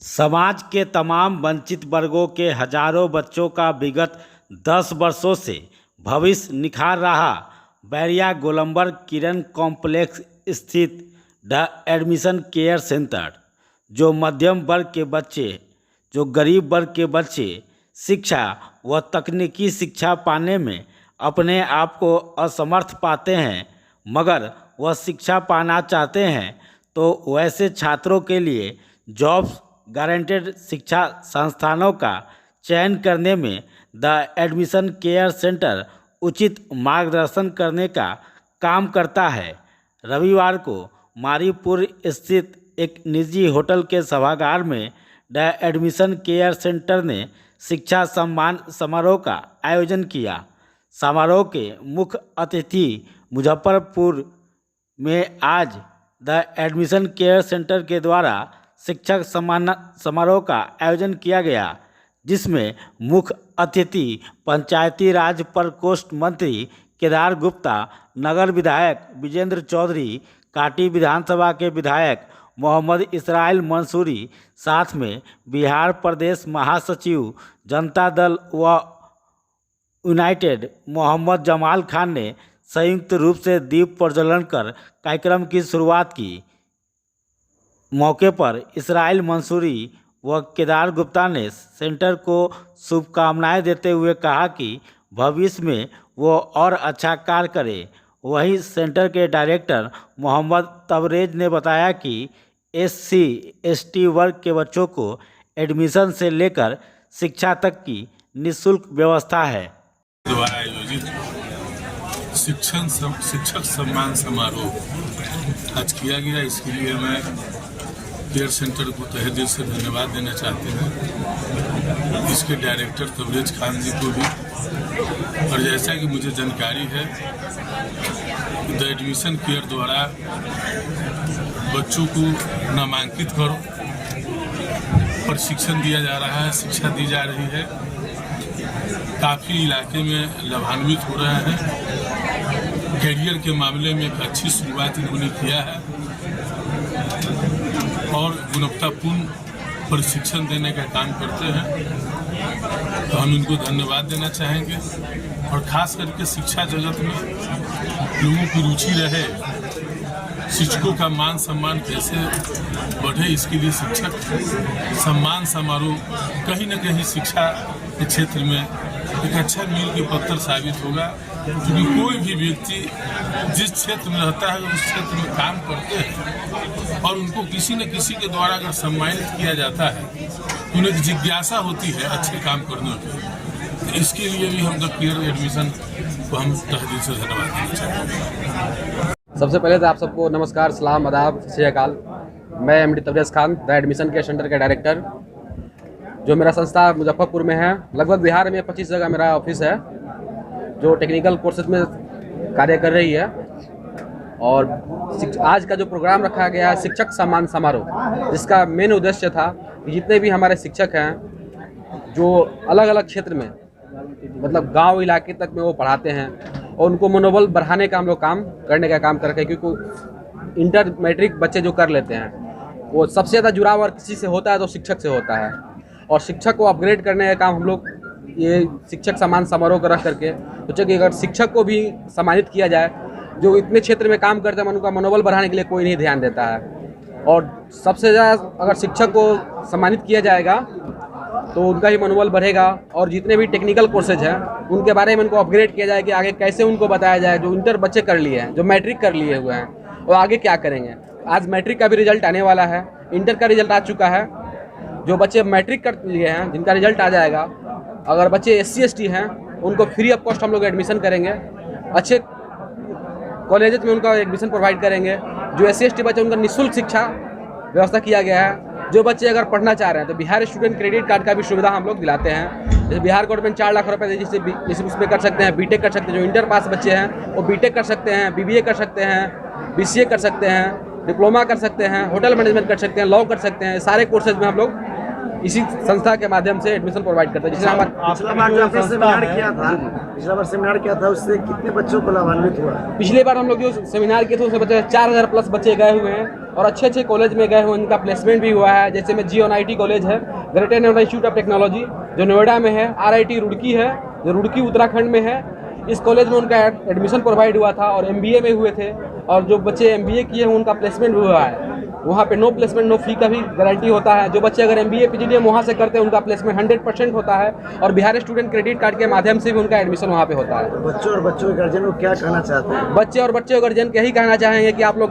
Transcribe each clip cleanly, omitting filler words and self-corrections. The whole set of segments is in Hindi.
समाज के तमाम वंचित वर्गों के हजारों बच्चों का विगत 10 वर्षों से भविष्य निखार रहा बैरिया गोलंबर किरण कॉम्प्लेक्स स्थित द एडमिशन केयर सेंटर, जो मध्यम वर्ग के बच्चे, जो गरीब वर्ग के बच्चे शिक्षा व तकनीकी शिक्षा पाने में अपने आप को असमर्थ पाते हैं, मगर वह शिक्षा पाना चाहते हैं, तो वैसे छात्रों के लिए जॉब्स गारंटेड शिक्षा संस्थानों का चयन करने में द एडमिशन केयर सेंटर उचित मार्गदर्शन करने का काम करता है। रविवार को मारीपुर स्थित एक निजी होटल के सभागार में द एडमिशन केयर सेंटर ने शिक्षा सम्मान समारोह का आयोजन किया। समारोह के मुख्य अतिथि मुजफ्फरपुर में आज द एडमिशन केयर सेंटर के द्वारा शिक्षक सम्मान समारोह का आयोजन किया गया, जिसमें मुख्य अतिथि पंचायती राज प्रकोष्ठ मंत्री केदार गुप्ता, नगर विधायक विजेंद्र चौधरी, काटी विधानसभा के विधायक मोहम्मद इसराइल मंसूरी, साथ में बिहार प्रदेश महासचिव जनता दल व यूनाइटेड मोहम्मद जमाल खान ने संयुक्त रूप से दीप प्रज्वलन कर कार्यक्रम की शुरुआत की। मौके पर इसराइल मंसूरी व केदार गुप्ता ने सेंटर को शुभकामनाएं देते हुए कहा कि भविष्य में वो और अच्छा कार्य करे। वहीं सेंटर के डायरेक्टर मोहम्मद तबरेज ने बताया कि SC/ST वर्ग के बच्चों को एडमिशन से लेकर शिक्षा तक की निःशुल्क व्यवस्था है। द्वारा आयोजित शिक्षक सम्मान समारोह आज किया गया, इसके लिए मैं केयर सेंटर को तहे दिल से धन्यवाद देना चाहते हैं, इसके डायरेक्टर तबरेज खान जी को भी। और जैसा कि मुझे जानकारी है, द एडमिशन केयर द्वारा बच्चों को नामांकित करो प्रशिक्षण दिया जा रहा है, शिक्षा दी जा रही है, काफ़ी इलाके में लाभान्वित हो रहे हैं। कैरियर के मामले में एक अच्छी शुरुआत इन्होंने किया है और गुणवत्तापूर्ण प्रशिक्षण देने का काम करते हैं, तो हम इनको धन्यवाद देना चाहेंगे। और ख़ास करके शिक्षा जगत में लोगों की रुचि रहे, शिक्षकों का मान सम्मान कैसे बढ़े, इसके लिए शिक्षक सम्मान समारोह कहीं न कहीं शिक्षा के क्षेत्र में एक अच्छा मील के पत्थर साबित होगा, क्योंकि कोई भी व्यक्ति जिस क्षेत्र में रहता है उस क्षेत्र में काम करते हैं और उनको किसी न किसी के द्वारा अगर सम्मानित किया जाता है तो उन्हें जिज्ञासा होती है अच्छे काम करने की। तो इसके लिए भी हम द केयर एडमिशन को हम तहे दिल से धन्यवाद देना चाहते हैं। सबसे पहले तो आप सबको नमस्कार, सलाम, आदाब, सत श्री अकाल। मैं MD Tabrez Khan, the admission care centre का डायरेक्टर, जो मेरा संस्था मुजफ्फरपुर में है। लगभग बिहार में 25 जगह मेरा ऑफिस है, जो टेक्निकल कोर्सेज में कार्य कर रही है। और आज का जो प्रोग्राम रखा गया है शिक्षक सम्मान समारोह, जिसका मेन उद्देश्य था कि जितने भी हमारे शिक्षक हैं जो अलग अलग क्षेत्र में, मतलब गांव इलाके तक में वो पढ़ाते हैं, और उनको मनोबल बढ़ाने का हम लोग काम करने का काम करके, क्योंकि इंटर मैट्रिक बच्चे जो कर लेते हैं वो सबसे ज़्यादा जुड़ाव अगर किसी से होता है तो शिक्षक से होता है। और शिक्षक को अपग्रेड करने का काम हम लोग ये शिक्षक सम्मान समारोह को रख करके सोचे कि अगर शिक्षक को भी सम्मानित किया जाए, जो इतने क्षेत्र में काम करते हैं, उनका मनोबल बढ़ाने के लिए कोई नहीं ध्यान देता है। और सबसे ज़्यादा अगर शिक्षक को सम्मानित किया जाएगा तो उनका ही मनोबल बढ़ेगा। और जितने भी टेक्निकल कोर्सेज हैं उनके बारे में उनको अपग्रेड किया जाए कि आगे कैसे उनको बताया जाए। जो इंटर बच्चे कर लिए हैं, जो मैट्रिक कर लिए हुए हैं, वो आगे क्या करेंगे। आज मैट्रिक का भी रिजल्ट आने वाला है, इंटर का रिजल्ट आ चुका है। जो बच्चे मैट्रिक कर लिए हैं, जिनका रिजल्ट आ जाएगा, अगर बच्चे SC/ST हैं उनको फ्री ऑफ कॉस्ट हम लोग एडमिशन करेंगे, अच्छे कॉलेजेस में उनका एडमिशन प्रोवाइड करेंगे। जो SC/ST बच्चे उनका निःशुल्क शिक्षा व्यवस्था किया गया है। जो बच्चे अगर पढ़ना चाह रहे हैं तो बिहार स्टूडेंट क्रेडिट कार्ड का भी सुविधा हम लोग दिलाते हैं। जैसे बिहार गवर्नमेंट 4 लाख रुपए जिससे उसमें कर सकते हैं, बीटेक कर सकते हैं। जो इंटर पास बच्चे हैं वो बीटेक कर सकते हैं, BBA कर सकते हैं, BCA कर सकते हैं, डिप्लोमा कर सकते हैं, होटल मैनेजमेंट कर सकते हैं, लॉ कर सकते हैं। सारे कोर्सेज में हम लोग इसी संस्था के माध्यम से एडमिशन प्रोवाइड करते हैं। जिससे पिछला बार जो आपने सेमिनार किया था उससे कितने बच्चों को लाभान्वित हुआ? पिछले बार हम लोग जो सेमिनार किए थे उसमें 4000 प्लस बच्चे गए हुए हैं। और अच्छे अच्छे कॉलेज में गए हैं, उनका प्लेसमेंट भी हुआ है। जैसे में GNIT कॉलेज है, greater Noida institute of technology, जो नोएडा में है। RIT रुड़की है, जो रुड़की उत्तराखंड में है। इस कॉलेज में उनका एडमिशन प्रोवाइड हुआ था और MBA में हुए थे। और जो बच्चे MBA किए हैं उनका प्लेसमेंट भी हुआ है। वहाँ पे नो प्लेसमेंट नो फी का भी गारंटी होता है। जो बच्चे अगर MBA PGDM वहाँ से करते हैं उनका प्लेसमेंट 100% होता है और बिहार स्टूडेंट क्रेडिट कार्ड के माध्यम से भी उनका एडमिशन वहाँ पे होता है। बच्चों के गार्जियन को क्या कहना चाहते हैं? बच्चे और गार्जियन को यही कहना चाहेंगे कि आप लोग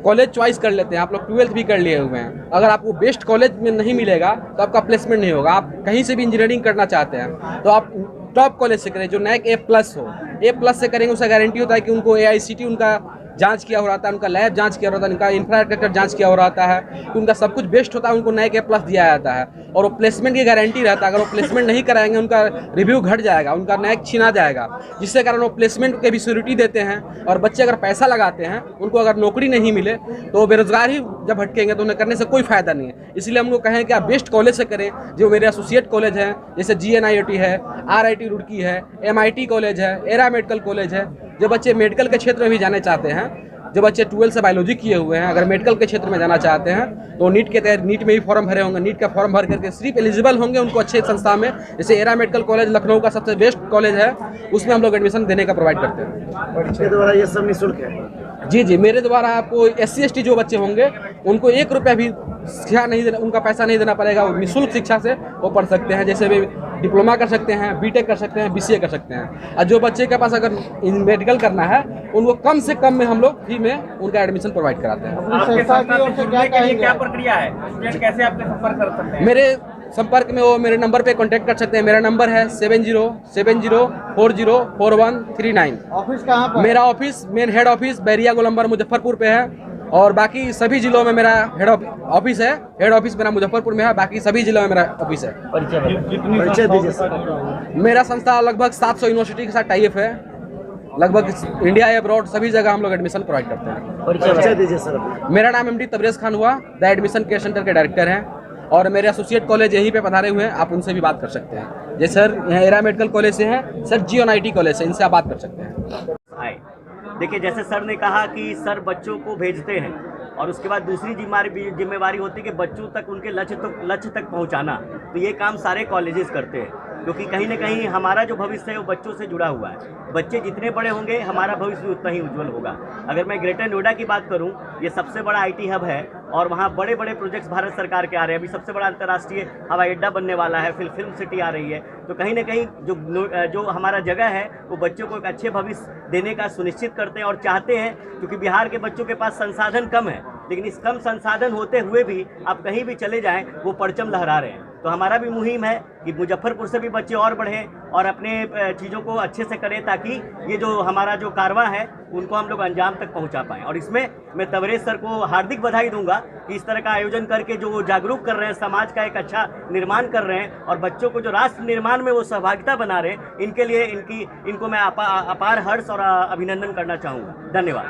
कॉलेज चॉइस कर लेते हैं। आप लोग 12th भी कर लिए हुए हैं, अगर आपको बेस्ट कॉलेज में नहीं मिलेगा तो आपका प्लेसमेंट नहीं होगा। आप कहीं से भी इंजीनियरिंग करना चाहते हैं तो आप टॉप कॉलेज से करें, जो NAC A+ हो। A+ से करेंगे, उसका गारंटी होता है कि उनको AICT उनका जांच किया हो रहा है, उनका लैब जांच किया हो रहा है, उनका इंफ्रास्ट्रक्चर जांच किया हो रहा है, कि उनका सब कुछ बेस्ट होता है, उनको NAC A+ दिया जाता है। और वो प्लेसमेंट की गारंटी रहता है। अगर वो प्लेसमेंट नहीं कराएंगे उनका रिव्यू घट जाएगा, उनका NAC छीना जाएगा, जिससे कारण वो प्लेसमेंट के भी सिक्योरिटी देते हैं। और बच्चे अगर पैसा लगाते हैं, उनको अगर नौकरी नहीं मिले तो बेरोजगार ही जब भटकेंगे तो उन्हें करने से कोई फायदा नहीं है। इसलिए हम लोग कहें कि आप बेस्ट कॉलेज से करें। जो मेरे एसोसिएट कॉलेज हैं, जैसे GNIT है, RIT रुड़की है, MIT कॉलेज है, एरा मेडिकल कॉलेज है। जो बच्चे मेडिकल के क्षेत्र में भी जाने चाहते हैं, जो बच्चे 12 से बायोलॉजी किए हुए हैं, अगर मेडिकल के क्षेत्र में जाना चाहते हैं तो नीट के तहत नीट में भी फॉर्म भरे होंगे। नीट का फॉर्म भर करके सिर्फ एलिजिबल होंगे उनको अच्छे संस्था में। जैसे एरा मेडिकल कॉलेज लखनऊ का सबसे बेस्ट कॉलेज है, उसमें हम लोग एडमिशन देने का प्रोवाइड करते हैं। इसके द्वारा ये सब निःशुल्क है? जी, मेरे द्वारा आपको SC ST जो बच्चे होंगे उनको 1 रुपया भी शिक्षा नहीं देना, उनका पैसा नहीं देना पड़ेगा। वो निःशुल्क शिक्षा से वो पढ़ सकते हैं। जैसे भी डिप्लोमा कर सकते हैं, BTech कर सकते हैं, BCA कर सकते हैं। और जो बच्चे के पास अगर मेडिकल करना है उनको कम से कम में हम लोग फ्री में उनका एडमिशन प्रोवाइड कराते हैं। आपके संस्था से जुड़ने के लिए क्या प्रक्रिया है? स्टूडेंट कैसे आपके संपर्क कर सकते हैं? मेरे संपर्क में वो मेरे नंबर पे कांटेक्ट कर सकते हैं। मेरा नंबर है 7070404139। ऑफिस कहाँ पर? मेरा office main head office Bairiya Golambar Muzaffarpur पे है। और बाकी सभी जिलों में मेरा हेड ऑफिस है। हेड ऑफिस मेरा मुजफ्फरपुर में है, बाकी सभी जिलों में मेरा ऑफिस है। परिचय दीजिए सर। मेरा संस्था लगभग 700 यूनिवर्सिटी के साथ टाइप है। लगभग इंडिया अब्रॉड सभी जगह हम लोग एडमिशन प्रोवाइड करते हैं। परिचय दीजिए सर। मेरा नाम MD तबरेज खान हुआ, द एडमिशन केयर सेंटर के डायरेक्टर हैं। और मेरे एसोसिएट कॉलेज यहीं पे पधारे हुए हैं, आप उनसे भी बात कर सकते हैं। जैसे सर यहाँ एरा मेडिकल कॉलेज से हैं, सर GNIT कॉलेज से, इनसे आप बात कर सकते हैं। देखिए, जैसे सर ने कहा कि सर बच्चों को भेजते हैं और उसके बाद दूसरी जिम्मेवारी होती है कि बच्चों तक उनके लक्ष्य तक पहुंचाना। तो ये काम सारे कॉलेजेस करते हैं, क्योंकि कहीं ना कहीं हमारा जो भविष्य है वो बच्चों से जुड़ा हुआ है। बच्चे जितने बड़े होंगे हमारा भविष्य भी उतना ही उज्जवल होगा। अगर मैं ग्रेटर नोएडा की बात करूं, ये सबसे बड़ा IT हब है और वहाँ बड़े बड़े प्रोजेक्ट्स भारत सरकार के आ रहे हैं। अभी सबसे बड़ा अंतर्राष्ट्रीय हवाई अड्डा बनने वाला है, फिर फिल्म सिटी आ रही है। तो कहीं ना कहीं जो हमारा जगह है वो बच्चों को एक अच्छे भविष्य देने का सुनिश्चित करते हैं और चाहते हैं, क्योंकि बिहार के बच्चों के पास संसाधन कम है, लेकिन इस कम संसाधन होते हुए भी आप कहीं भी चले जाएं वो परचम लहरा रहे हैं। तो हमारा भी मुहिम है कि मुजफ्फरपुर से भी बच्चे और बढ़ें और अपने चीज़ों को अच्छे से करें, ताकि ये जो हमारा जो कारवां है उनको हम लोग अंजाम तक पहुंचा पाएं। और इसमें मैं तबरेज सर को हार्दिक बधाई दूंगा कि इस तरह का आयोजन करके जो वो जागरूक कर रहे हैं, समाज का एक अच्छा निर्माण कर रहे हैं और बच्चों को जो राष्ट्र निर्माण में वो सहभागिता बना रहे हैं, इनके लिए इनको मैं अपार हर्ष और अभिनंदन करना चाहूँगा। धन्यवाद।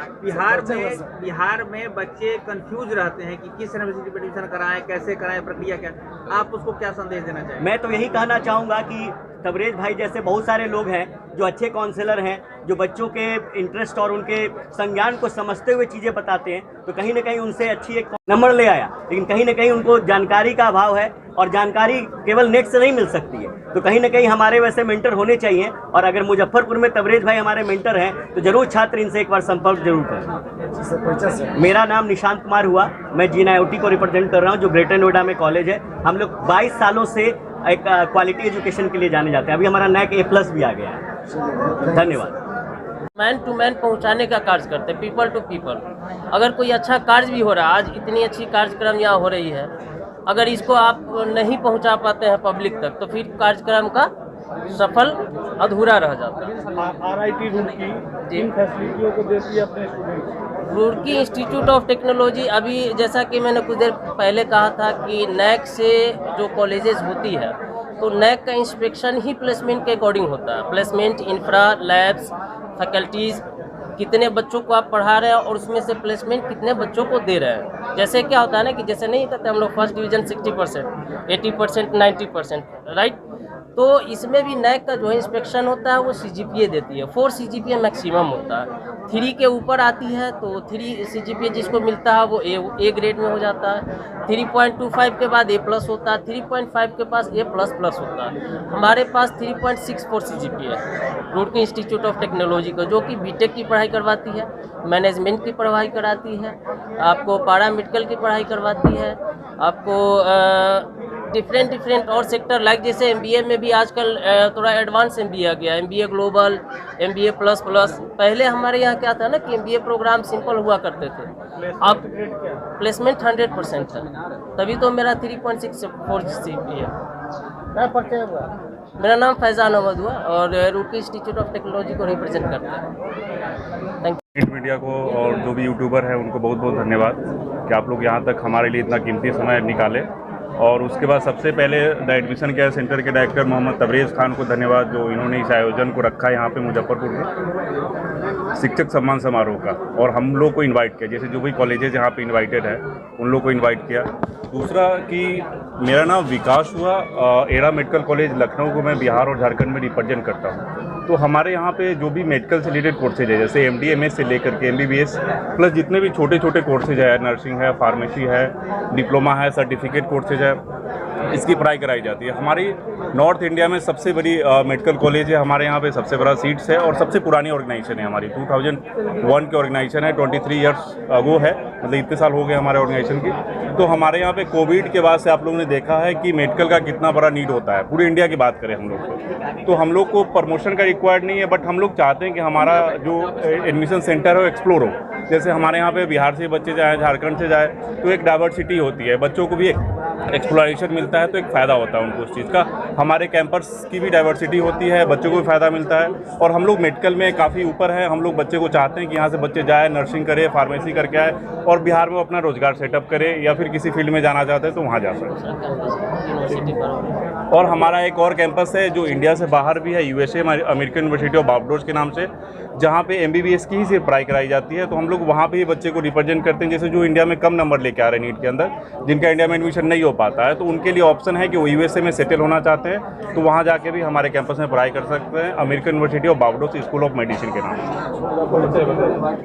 बिहार में बच्चे कंफ्यूज रहते हैं कि किस यूनिवर्सिटी में एडमिशन कराएं, कैसे कराएं, प्रक्रिया क्या, आप उसको क्या संदेश देना चाहेंगे? मैं तो यही कहना चाहूँगा कि तबरेज भाई जैसे बहुत सारे लोग हैं जो अच्छे काउंसलर हैं, जो बच्चों के इंटरेस्ट और उनके संज्ञान को समझते हुए चीज़ें बताते हैं, तो कहीं ना कहीं उनसे अच्छी एक नंबर ले आया। लेकिन कहीं ना कहीं उनको जानकारी का अभाव है और जानकारी केवल नेट से नहीं मिल सकती है। तो कहीं ना कहीं हमारे वैसे मेंटर होने चाहिए। और अगर मुजफ्फरपुर में तबरेज भाई हमारे मेंटर हैं तो जरूर छात्र इनसे एक बार संपर्क जरूर करें। मेरा नाम निशांत कुमार हुआ, मैं GNIT को रिप्रेजेंट कर रहा हूँ, जो ग्रेटर नोएडा में कॉलेज है। हम लोग 22 सालों से एक क्वालिटी एजुकेशन के लिए जाने जाते हैं। अभी हमारा NAC A+ भी आ गया है। धन्यवाद। मैन टू मैन पहुंचाने का कार्य करते हैं, पीपल टू पीपल। अगर कोई अच्छा कार्य भी हो रहा है, आज इतनी अच्छी कार्यक्रम यहाँ हो रही है, अगर इसको आप नहीं पहुंचा पाते हैं पब्लिक तक तो फिर कार्यक्रम का सफल अधूरा रह जाता है। RIT रुड़की इन फैसिलिटियों को देती है अपने student. Roorkee institute of technology, अभी जैसा कि मैंने कुछ देर पहले कहा था कि NAC से जो कॉलेजेस होती है तो NAC का इंस्पेक्शन ही प्लेसमेंट के अकॉर्डिंग होता है। प्लेसमेंट, इंफ्रा, लैब्स, फैकल्टीज़, कितने बच्चों को आप पढ़ा रहे हैं और उसमें से प्लेसमेंट कितने बच्चों को दे रहे हैं। जैसे क्या होता है ना कि जैसे नहीं कहते हम लोग फर्स्ट डिवीज़न 60%, 80%, 90%, राइट। तो इसमें भी नैक का जो है इंस्पेक्शन होता है वो CGPA देती है। 4 CGPA मैक्सिमम होता है। 3 के ऊपर आती है तो 3 CGPA जिसको मिलता है वो ए ग्रेड में हो जाता है। 3.25 के बाद A+ होता है। 3.5 के पास A++ होता है। हमारे पास 3.64 CGPA है रुड़की इंस्टीट्यूट ऑफ टेक्नोलॉजी का, जो कि BTech की पढ़ाई करवाती है, मैनेजमेंट की पढ़ाई कराती है, आपको पैरामेडिकल की पढ़ाई करवाती है, आपको डिफरेंट और सेक्टर लाइक जैसे MBA में भी आजकल थोड़ा एडवांस MBA आ गया, MBA ग्लोबल, MBA++। पहले हमारे यहाँ क्या था ना कि MBA प्रोग्राम सिंपल हुआ करते थे, अब प्लेसमेंट 100% है। तभी तो मेरा 3.64 CGPA है। मेरा नाम फैज़ान अहमद हुआ और रुड़की इंस्टीट्यूट ऑफ टेक्नोलॉजी को रिप्रेजेंट करता है। Thank you. प्रिंट मीडिया को और जो भी यूट्यूबर है उनको बहुत बहुत धन्यवाद कि आप लोग यहाँ तक हमारे लिए इतना कीमती समय निकाले। और उसके बाद सबसे पहले द एडमिशन केयर सेंटर के डायरेक्टर मोहम्मद तबरेज़ खान को धन्यवाद, जो इन्होंने इस आयोजन को रखा यहाँ पे मुजफ्फरपुर में शिक्षक सम्मान समारोह का, और हम लोग को इनवाइट किया, जैसे जो भी कॉलेजेस यहाँ पे इनवाइटेड है उन लोग को इनवाइट किया। दूसरा कि मेरा नाम विकास हुआ, एरा मेडिकल कॉलेज लखनऊ को मैं बिहार और झारखंड में रिप्रेजेंट करता हूँ। तो हमारे यहाँ पे जो भी मेडिकल से रिलेटेड कोर्सेज है, जैसे MD MS से लेकर के MBBS प्लस जितने भी छोटे छोटे कोर्सेज है, नर्सिंग है, फार्मेसी है, डिप्लोमा है, सर्टिफिकेट कोर्सेज है, इसकी पढ़ाई कराई जाती है। हमारी नॉर्थ इंडिया में सबसे बड़ी मेडिकल कॉलेज है, हमारे यहाँ पे सबसे बड़ा सीट्स है और सबसे पुरानी ऑर्गेनाइजेशन है हमारी। 2001 की ऑर्गेनाइजेशन है, 23 ईयर्स वो है, मतलब इतने साल हो गए हमारे ऑर्गेनाइजेशन की। तो हमारे यहाँ पे कोविड के बाद से आप लोगों ने देखा है कि मेडिकल का कितना बड़ा नीड होता है। पूरे इंडिया की बात करें हम लोग तो हम लोग को प्रमोशन का रिक्वायर्ड नहीं है, बट हम लोग चाहते हैं कि हमारा जो एडमिशन सेंटर है वो एक्सप्लोर हो। जैसे हमारे यहाँ पे बिहार से बच्चे जाए, झारखंड से जाए, तो एक डाइवर्सिटी होती है, बच्चों को भी एक एक्सप्लोरेशन मिलता है, तो एक फ़ायदा होता है उनको उस चीज़ का। हमारे कैंपस की भी डाइवर्सिटी होती है, बच्चों को भी फ़ायदा मिलता है। और हम लोग मेडिकल में काफ़ी ऊपर है, हम लोग बच्चे को चाहते हैं कि यहाँ से बच्चे जाए, नर्सिंग करे, फार्मेसी करके आए और बिहार में अपना रोजगार सेटअप करे, या फिर किसी फील्ड में जाना चाहते हैं तो वहाँ जा सकते। और हमारा एक और कैंपस है जो इंडिया से बाहर भी है, USA American university of Barbados के नाम से, जहाँ पे MBBS की ही सिर्फ पढ़ाई कराई जाती है। तो हम लोग वहाँ पे ही बच्चे को रिप्रेजेंट करते हैं, जैसे जो इंडिया में कम नंबर लेके आ रहे हैं नीट के अंदर, जिनका इंडिया में एडमिशन नहीं हो पाता है, तो उनके लिए ऑप्शन है कि वो USA में सेटल होना चाहते हैं, तो वहाँ जाके भी हमारे कैंपस में पढ़ाई कर सकते हैं, American university of Barbados school of medicine के नाम से।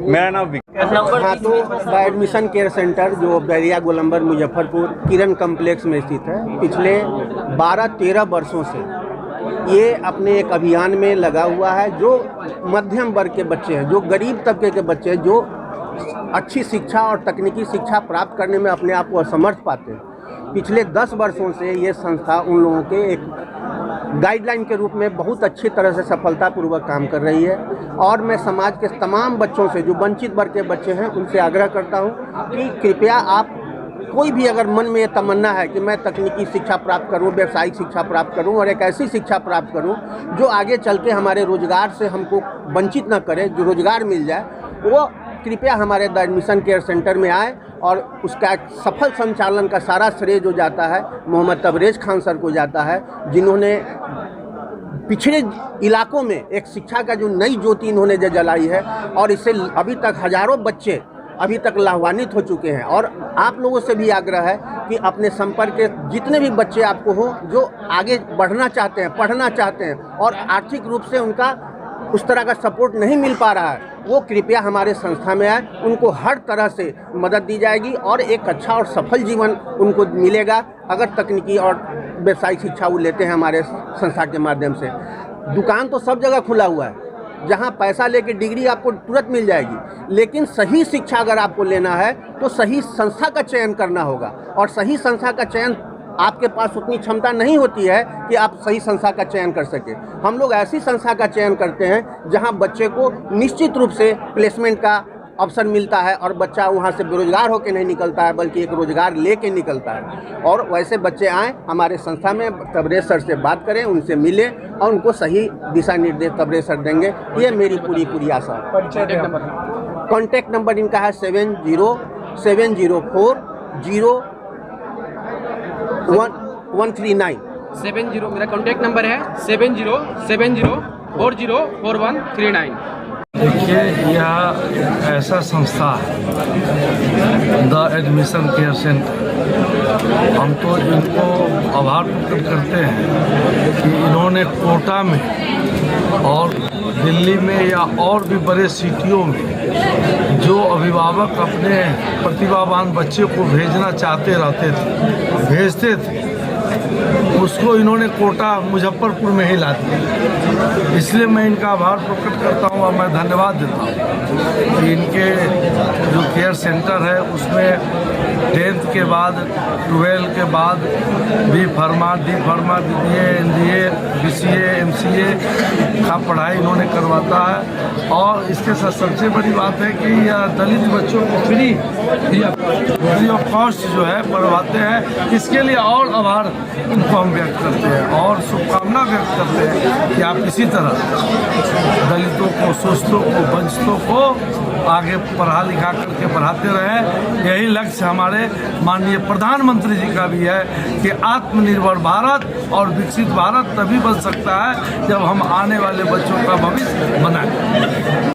मेरा नाम हाँ, तो द एडमिशन केयर सेंटर जो बैरिया गोलंबर मुजफ्फरपुर किरण कॉम्प्लेक्स में स्थित है, पिछले 12-13 वर्षों से ये अपने एक अभियान में लगा हुआ है। जो मध्यम वर्ग के बच्चे हैं, जो गरीब तबके के बच्चे हैं, जो अच्छी शिक्षा और तकनीकी शिक्षा प्राप्त करने में अपने आप को असमर्थ पाते हैं, पिछले 10 वर्षों से ये संस्था उन लोगों के एक गाइडलाइन के रूप में बहुत अच्छी तरह से सफलतापूर्वक काम कर रही है। और मैं समाज के तमाम बच्चों से, जो वंचित वर्ग के बच्चे हैं, उनसे आग्रह करता हूं कि कृपया आप कोई भी अगर मन में ये तमन्ना है कि मैं तकनीकी शिक्षा प्राप्त करूं, व्यावसायिक शिक्षा प्राप्त करूं और एक ऐसी शिक्षा प्राप्त करूं जो आगे चल के हमारे रोजगार से हमको वंचित न करे, जो रोजगार मिल जाए, वो कृपया हमारे द एडमिशन केयर सेंटर में आए। और उसका एक सफल संचालन का सारा श्रेय जो जाता है मोहम्मद तबरेज़ खान सर को जाता है, जिन्होंने पिछड़े इलाकों में एक शिक्षा का जो नई ज्योति इन्होंने जो जलाई है, और इससे अभी तक हजारों बच्चे अभी तक लाभान्वित हो चुके हैं। और आप लोगों से भी आग्रह है कि अपने संपर्क के जितने भी बच्चे आपको हों जो आगे बढ़ना चाहते हैं, पढ़ना चाहते हैं और आर्थिक रूप से उनका उस तरह का सपोर्ट नहीं मिल पा रहा है, वो कृपया हमारे संस्था में आए। उनको हर तरह से मदद दी जाएगी और एक अच्छा और सफल जीवन उनको मिलेगा अगर तकनीकी और व्यावसायिक शिक्षा वो लेते हैं हमारे संस्था के माध्यम से। दुकान तो सब जगह खुला हुआ है, जहां पैसा लेके डिग्री आपको तुरंत मिल जाएगी, लेकिन सही शिक्षा अगर आपको लेना है तो सही संस्था का चयन करना होगा। और सही संस्था का चयन आपके पास उतनी क्षमता नहीं होती है कि आप सही संस्था का चयन कर सके। हम लोग ऐसी संस्था का चयन करते हैं जहां बच्चे को निश्चित रूप से प्लेसमेंट का अवसर मिलता है और बच्चा वहां से बेरोजगार होकर नहीं निकलता है, बल्कि एक रोजगार लेके निकलता है। और वैसे बच्चे आएँ हमारे संस्था में, तबरेज़ सर से बात करें, उनसे मिलें और उनको सही दिशा निर्देश तबरेज़ सर देंगे, ये मेरी पूरी आशा है। कॉन्टैक्ट नंबर इनका है 7070400139। 70 मेरा कॉन्टैक्ट नंबर है 7070404139। देखिए, यह ऐसा संस्था है द एडमिशन केयर सेंटर हम तो इनको आभार प्रकट करते हैं कि इन्होंने कोटा में और दिल्ली में या और भी बड़े सिटियों में जो अभिभावक अपने प्रतिभावान बच्चे को भेजना चाहते रहते थे, भेजते थे, उसको इन्होंने कोटा मुजफ्फरपुर में ही ला दिया। इसलिए मैं इनका आभार प्रकट करता हूँ और मैं धन्यवाद देता हूँ कि इनके जो केयर सेंटर है उसमें 10th के बाद 12 के बाद B pharma, D pharma, BBA, NDA, BCA, MCA का पढ़ाई इन्होंने करवाता है। और इसके साथ सबसे बड़ी बात है कि यह दलित बच्चों को फ्री ऑफ कॉस्ट जो है पढ़वाते हैं। इसके लिए और आभार उनको हम व्यक्त करते हैं और शुभकामना व्यक्त करते हैं कि आप इसी तरह दलितों को, शोषितों को, वंचितों को आगे पढ़ा लिखा करके बढ़ाते रहें। यही लक्ष्य हमारे माननीय प्रधानमंत्री जी का भी है कि आत्मनिर्भर भारत और विकसित भारत तभी बन सकता है जब हम आने वाले बच्चों का भविष्य बनाएं।